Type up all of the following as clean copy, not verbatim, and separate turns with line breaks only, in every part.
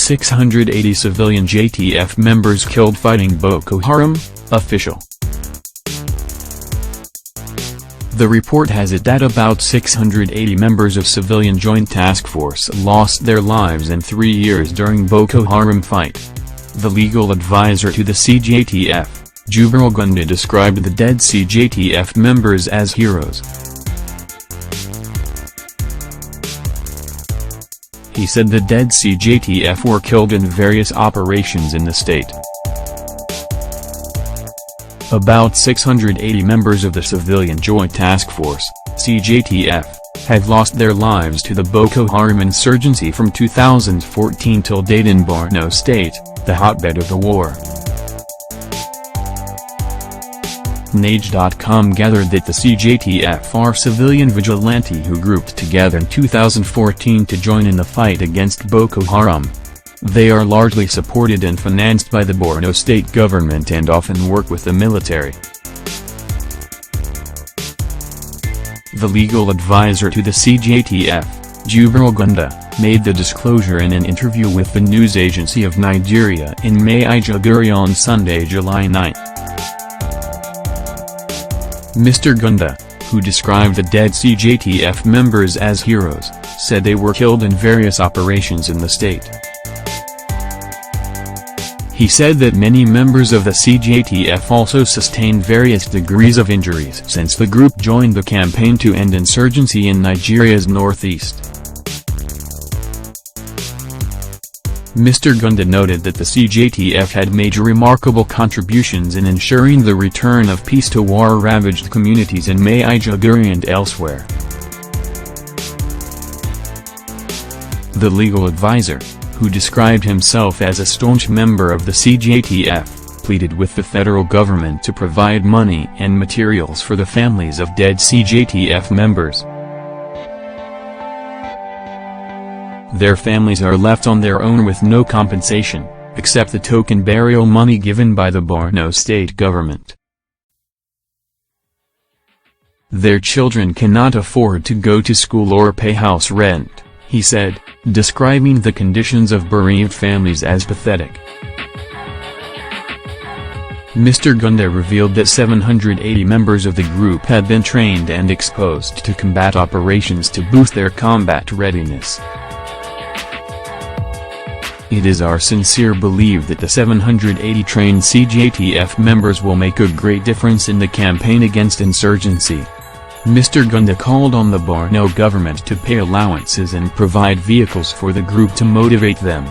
680 civilian JTF members killed fighting Boko Haram, official. The report has it that about 680 members of civilian joint task force lost their lives in 3 years during Boko Haram fight. The legal advisor to the CJTF, Jubril Gunda, described the dead CJTF members as heroes. He said the dead CJTF were killed in various operations in the state. About 680 members of the Civilian Joint Task Force, CJTF, have lost their lives to the Boko Haram insurgency from 2014 till date in Borno State, the hotbed of the war. Nage.com gathered that the CJTF are civilian vigilante who grouped together in 2014 to join in the fight against Boko Haram. They are largely supported and financed by the Borno state government and often work with the military. The legal advisor to the CJTF, Jubril Gunda, made the disclosure in an interview with the news agency of Nigeria in Maiduguri on Sunday, July 9. Mr. Gunda, who described the dead CJTF members as heroes, said they were killed in various operations in the state. He said that many members of the CJTF also sustained various degrees of injuries since the group joined the campaign to end insurgency in Nigeria's northeast. Mr. Gunda noted that the CJTF had made remarkable contributions in ensuring the return of peace to war-ravaged communities in Maiduguri and elsewhere. The legal advisor, who described himself as a staunch member of the CJTF, pleaded with the federal government to provide money and materials for the families of dead CJTF members. Their families are left on their own with no compensation, except the token burial money given by the Borno state government. Their children cannot afford to go to school or pay house rent, he said, describing the conditions of bereaved families as pathetic. Mr. Gunda revealed that 780 members of the group had been trained and exposed to combat operations to boost their combat readiness. It is our sincere belief that the 780 trained CJTF members will make a great difference in the campaign against insurgency. Mr. Gunda called on the Borno government to pay allowances and provide vehicles for the group to motivate them.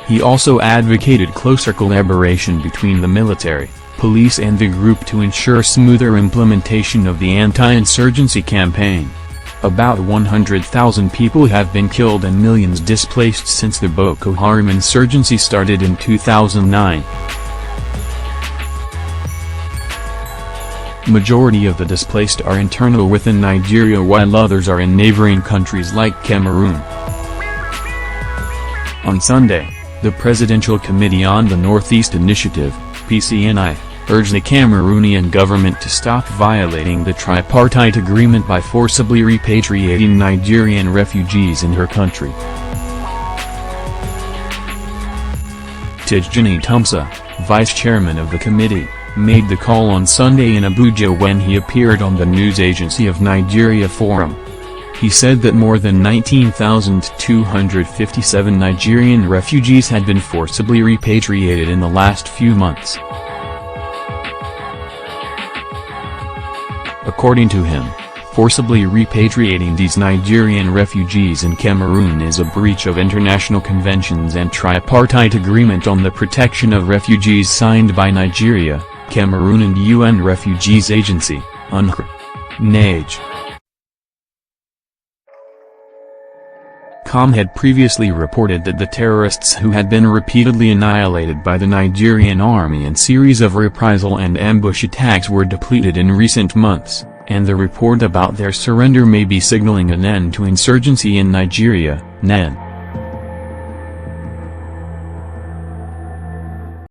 He also advocated closer collaboration between the military, police and the group to ensure smoother implementation of the anti-insurgency campaign. About 100,000 people have been killed and millions displaced since the Boko Haram insurgency started in 2009. Majority of the displaced are internal within Nigeria while others are in neighboring countries like Cameroon. On Sunday, the Presidential Committee on the Northeast Initiative, PCNI, urged the Cameroonian government to stop violating the tripartite agreement by forcibly repatriating Nigerian refugees in her country. Tijjani Tumsa, vice chairman of the committee, made the call on Sunday in Abuja when he appeared on the news agency of Nigeria Forum. He said that more than 19,257 Nigerian refugees had been forcibly repatriated in the last few months. According to him, forcibly repatriating these Nigerian refugees in Cameroon is a breach of international conventions and tripartite agreement on the protection of refugees signed by Nigeria, Cameroon and UN Refugees Agency, UNHCR. Nage.com had previously reported that the terrorists who had been repeatedly annihilated by the Nigerian army in series of reprisal and ambush attacks were depleted in recent months, and the report about their surrender may be signaling an end to insurgency in Nigeria, NEN.